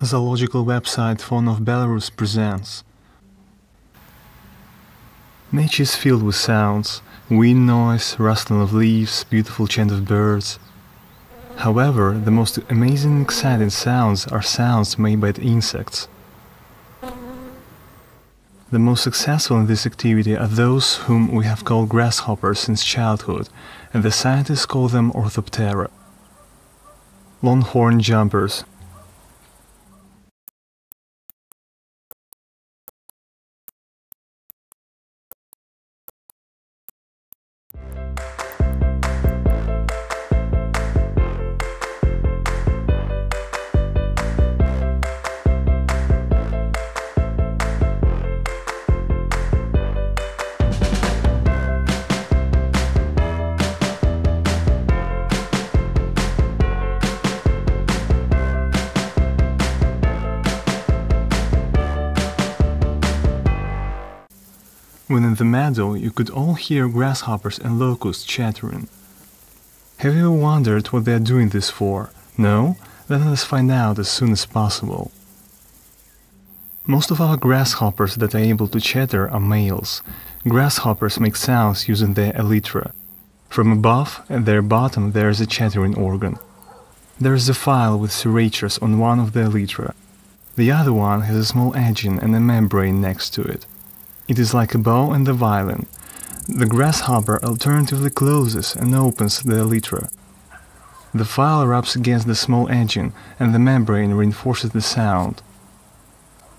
Zoological website Fauna of Belarus presents. Nature is filled with sounds, wind noise, rustling of leaves, beautiful chant of birds. However, the most amazing and exciting sounds are sounds made by the insects. The most successful in this activity are those whom we have called grasshoppers since childhood, and the scientists call them Orthoptera. Longhorn jumpers. When in the meadow, you could all hear grasshoppers and locusts chattering. Have you ever wondered what they are doing this for? No? Then let us find out as soon as possible. Most of our grasshoppers that are able to chatter are males. Grasshoppers make sounds using their elytra. From above, at their bottom, there is a chattering organ. There is a file with serratures on one of the elytra. The other one has a small edging and a membrane next to it. It is like a bow and a violin. The grasshopper alternatively closes and opens the elytra. The file rubs against the small edging and the membrane reinforces the sound.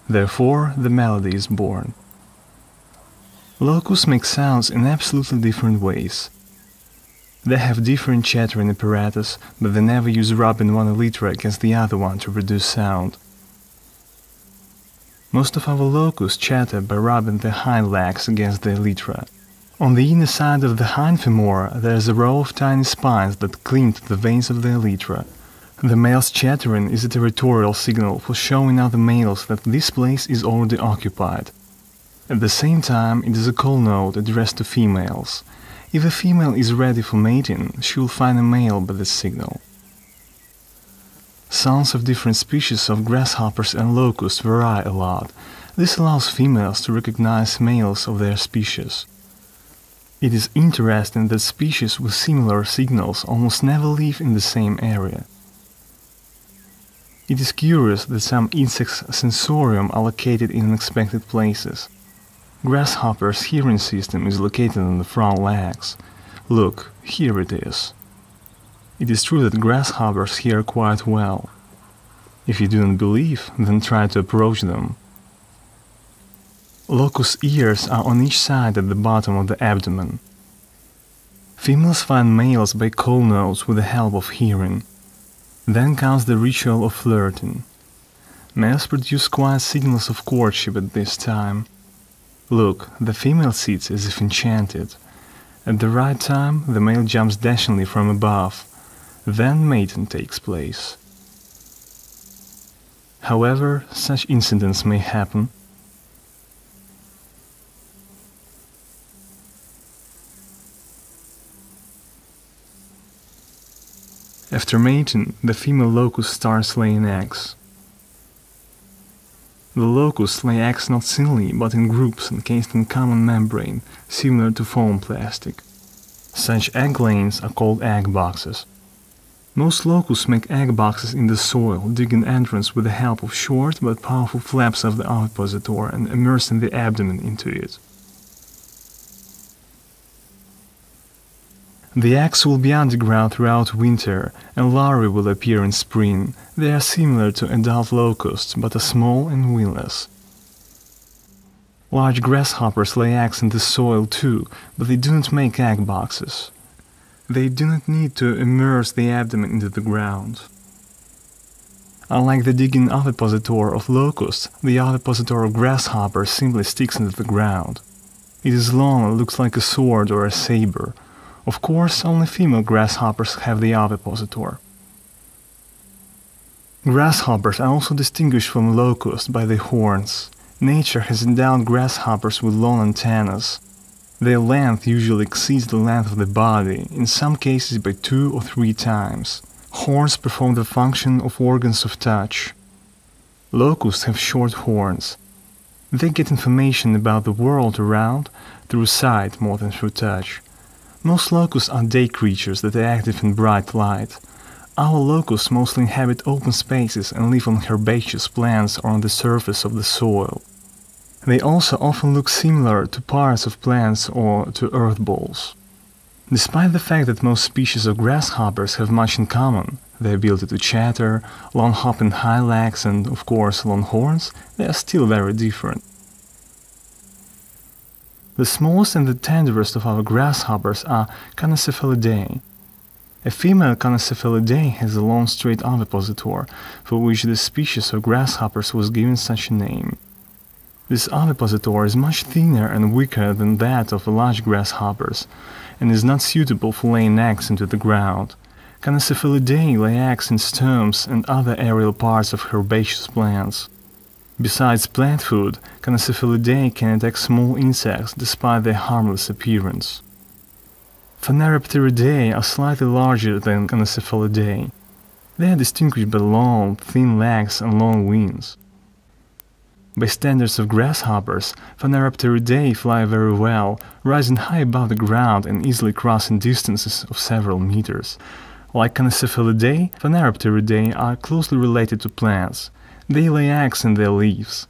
Therefore, the melody is born. Locusts make sounds in absolutely different ways. They have different chattering apparatus, but they never use rubbing one elytra against the other one to produce sound. Most of our locusts chatter by rubbing their hind legs against the elytra. On the inner side of the hind femora there is a row of tiny spines that cling to the veins of the elytra. The male's chattering is a territorial signal for showing other males that this place is already occupied. At the same time, it is a call note addressed to females. If a female is ready for mating, she will find a male by this signal. Sounds of different species of grasshoppers and locusts vary a lot. This allows females to recognize males of their species. It is interesting that species with similar signals almost never live in the same area. It is curious that some insects' sensorium are located in unexpected places. Grasshoppers' hearing system is located on the front legs. Look, here it is. It is true that grasshoppers hear quite well. If you do not believe, then try to approach them. Locust ears are on each side at the bottom of the abdomen. Females find males by call notes with the help of hearing. Then comes the ritual of flirting. Males produce quiet signals of courtship at this time. Look, the female sits as if enchanted. At the right time, the male jumps dashingly from above. Then mating takes place. However, such incidents may happen. After mating, the female locust starts laying eggs. The locusts lay eggs not singly, but in groups encased in common membrane, similar to foam plastic. Such egg layings are called egg boxes. Most locusts make egg boxes in the soil, digging entrance with the help of short but powerful flaps of the ovipositor and immersing the abdomen into it. The eggs will be underground throughout winter, and larvae will appear in spring. They are similar to adult locusts, but are small and wingless. Large grasshoppers lay eggs in the soil too, but they do not make egg boxes. They do not need to immerse the abdomen into the ground. Unlike the digging ovipositor of locusts, the ovipositor of grasshoppers simply sticks into the ground. It is long and looks like a sword or a saber. Of course, only female grasshoppers have the ovipositor. Grasshoppers are also distinguished from locusts by their horns. Nature has endowed grasshoppers with long antennas. Their length usually exceeds the length of the body, in some cases by 2 or 3 times. Horns perform the function of organs of touch. Locusts have short horns. They get information about the world around through sight more than through touch. Most locusts are day creatures that are active in bright light. Our locusts mostly inhabit open spaces and live on herbaceous plants or on the surface of the soil. They also often look similar to parts of plants or to earth balls. Despite the fact that most species of grasshoppers have much in common, the ability to chatter, long hopping hind legs and, of course, long horns, they are still very different. The smallest and the tenderest of our grasshoppers are Conocephalidae. A female Conocephalidae has a long straight ovipositor, for which the species of grasshoppers was given such a name. This ovipositor is much thinner and weaker than that of the large grasshoppers, and is not suitable for laying eggs into the ground. Conocephalidae lay eggs in stems and other aerial parts of herbaceous plants. Besides plant food, Conocephalidae can attack small insects despite their harmless appearance. Phaneropteridae are slightly larger than Conocephalidae. They are distinguished by long, thin legs and long wings. By standards of grasshoppers, Phaneropteridae fly very well, rising high above the ground and easily crossing distances of several meters. Like Conocephalidae, Phaneropteridae are closely related to plants. They lay eggs in their leaves.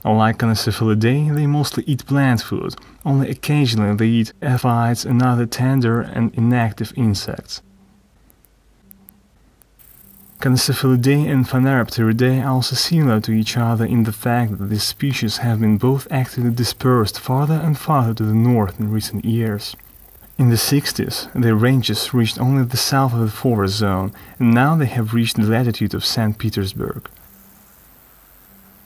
Unlike Conocephalidae, they mostly eat plant food. Only occasionally they eat aphids and other tender and inactive insects. Conocephalidae and Phaneropteridae are also similar to each other in the fact that these species have been both actively dispersed farther and farther to the north in recent years. In the 60s, their ranges reached only the south of the forest zone, and now they have reached the latitude of St. Petersburg.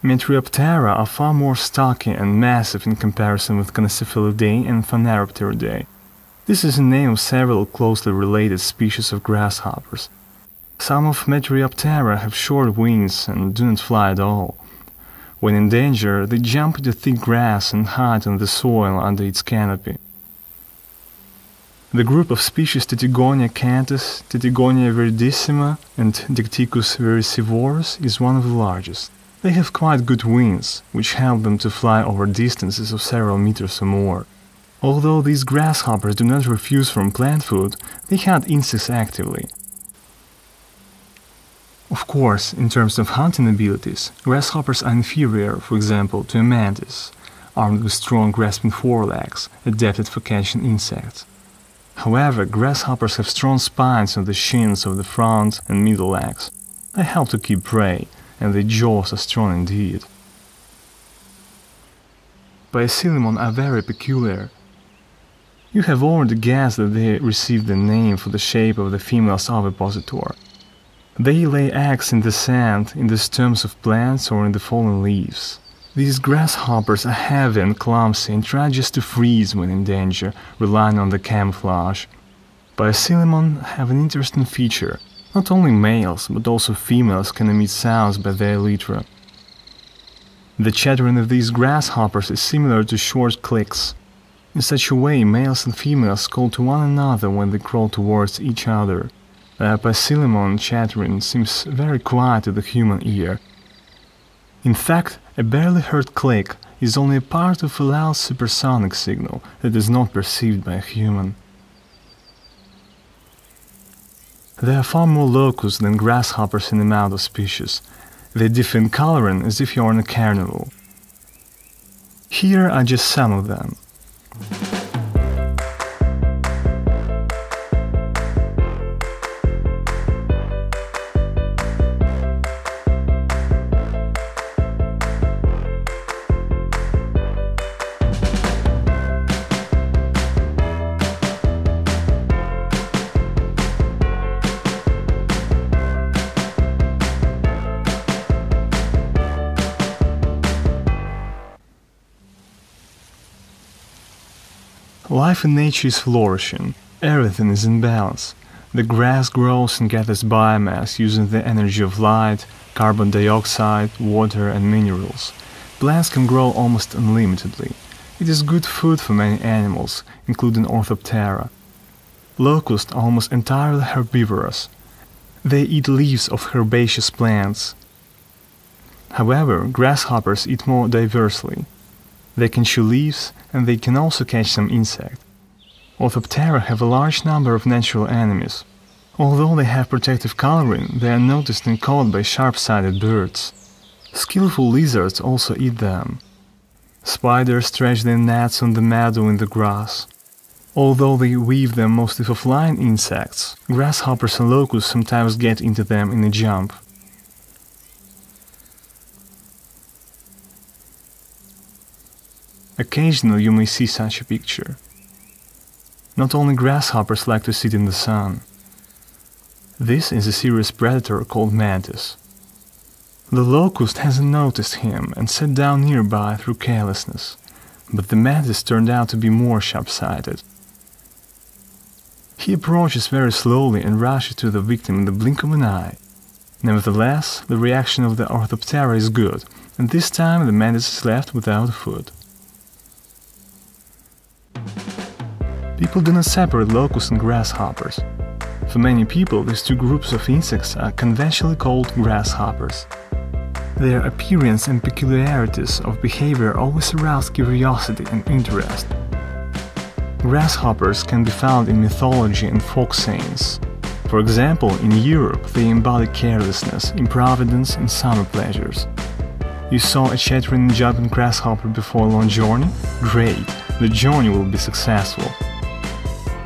Reproduction are far more stocky and massive in comparison with Conocephalidae and Phaneropteridae. This is the name of several closely related species of grasshoppers. Some of Reproduction have short wings and do not fly at all. When in danger, they jump into thick grass and hide on the soil under its canopy. The group of species Tettigonia cantans, Tettigonia viridissima, and Decticus verrucivorus is one of the largest. They have quite good wings, which help them to fly over distances of several meters or more. Although these grasshoppers do not refuse from plant food, they hunt insects actively. Of course, in terms of hunting abilities, grasshoppers are inferior, for example, to a mantis, armed with strong grasping forelegs, adapted for catching insects. However, grasshoppers have strong spines on the shins of the front and middle legs. They help to keep prey, and their jaws are strong indeed. Poecilimon are very peculiar. You have already guessed that they received the name for the shape of the female's ovipositor. They lay eggs in the sand, in the stems of plants or in the fallen leaves. These grasshoppers are heavy and clumsy and try just to freeze when in danger, relying on the camouflage. Poecilimon have an interesting feature. Not only males, but also females can emit sounds by their elytra. The chattering of these grasshoppers is similar to short clicks. In such a way, males and females call to one another when they crawl towards each other. Poecilimon chattering seems very quiet to the human ear. In fact, a barely heard click is only a part of a loud supersonic signal that is not perceived by a human. There are far more locusts than grasshoppers in the amount of species. They differ in coloring as if you are in a carnival. Here are just some of them. Life in nature is flourishing. Everything is in balance. The grass grows and gathers biomass using the energy of light, carbon dioxide, water and minerals. Plants can grow almost unlimitedly. It is good food for many animals, including Orthoptera. Locusts are almost entirely herbivorous. They eat leaves of herbaceous plants. However, grasshoppers eat more diversely. They can chew leaves, and they can also catch some insect. Orthoptera have a large number of natural enemies. Although they have protective coloring, they are noticed and caught by sharp-sighted birds. Skillful lizards also eat them. Spiders stretch their nets on the meadow in the grass. Although they weave them mostly for flying insects, grasshoppers and locusts sometimes get into them in a jump. Occasionally you may see such a picture. Not only grasshoppers like to sit in the sun. This is a serious predator called mantis. The locust hasn't noticed him and sat down nearby through carelessness, but the mantis turned out to be more sharp-sighted. He approaches very slowly and rushes to the victim in the blink of an eye. Nevertheless, the reaction of the Orthoptera is good, and this time the mantis is left without food. People do not separate locusts and grasshoppers. For many people, these two groups of insects are conventionally called grasshoppers. Their appearance and peculiarities of behavior always arouse curiosity and interest. Grasshoppers can be found in mythology and folk sayings. For example, in Europe they embody carelessness, improvidence and summer pleasures. You saw a chattering and jumping grasshopper before a long journey? Great, the journey will be successful.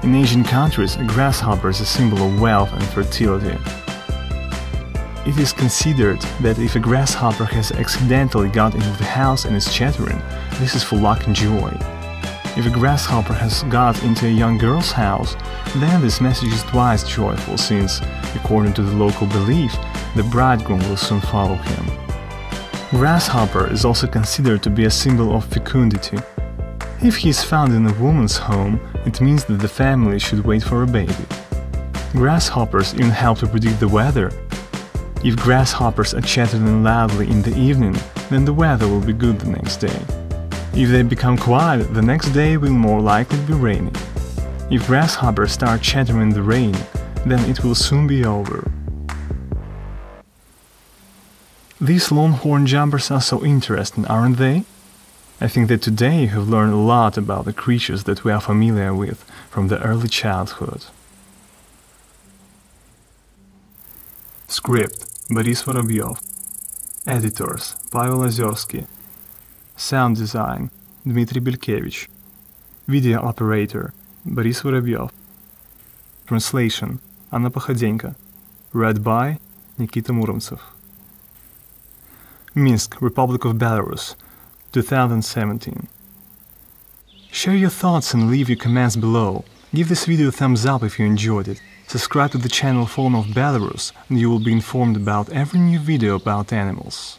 In Asian countries, a grasshopper is a symbol of wealth and fertility. It is considered that if a grasshopper has accidentally got into the house and is chattering, this is for luck and joy. If a grasshopper has got into a young girl's house, then this message is twice joyful since, according to the local belief, the bridegroom will soon follow him. Grasshopper is also considered to be a symbol of fecundity. If he is found in a woman's home, it means that the family should wait for a baby. Grasshoppers even help to predict the weather. If grasshoppers are chattering loudly in the evening, then the weather will be good the next day. If they become quiet, the next day will more likely be rainy. If grasshoppers start chattering in the rain, then it will soon be over. These longhorn jumpers are so interesting, aren't they? I think that today you have learned a lot about the creatures that we are familiar with from the early childhood. Script: Boris Vorobyov. Editors: Pavel Ozersky. Sound design: Dmitry Belkevich. Video operator: Boris Vorobyov. Translation: Anna Pochodenko. Read by Nikita Muromtsev. Minsk, Republic of Belarus, 2017. Share your thoughts and leave your comments below. Give this video a thumbs up if you enjoyed it. Subscribe to the channel Fauna of Belarus and you will be informed about every new video about animals.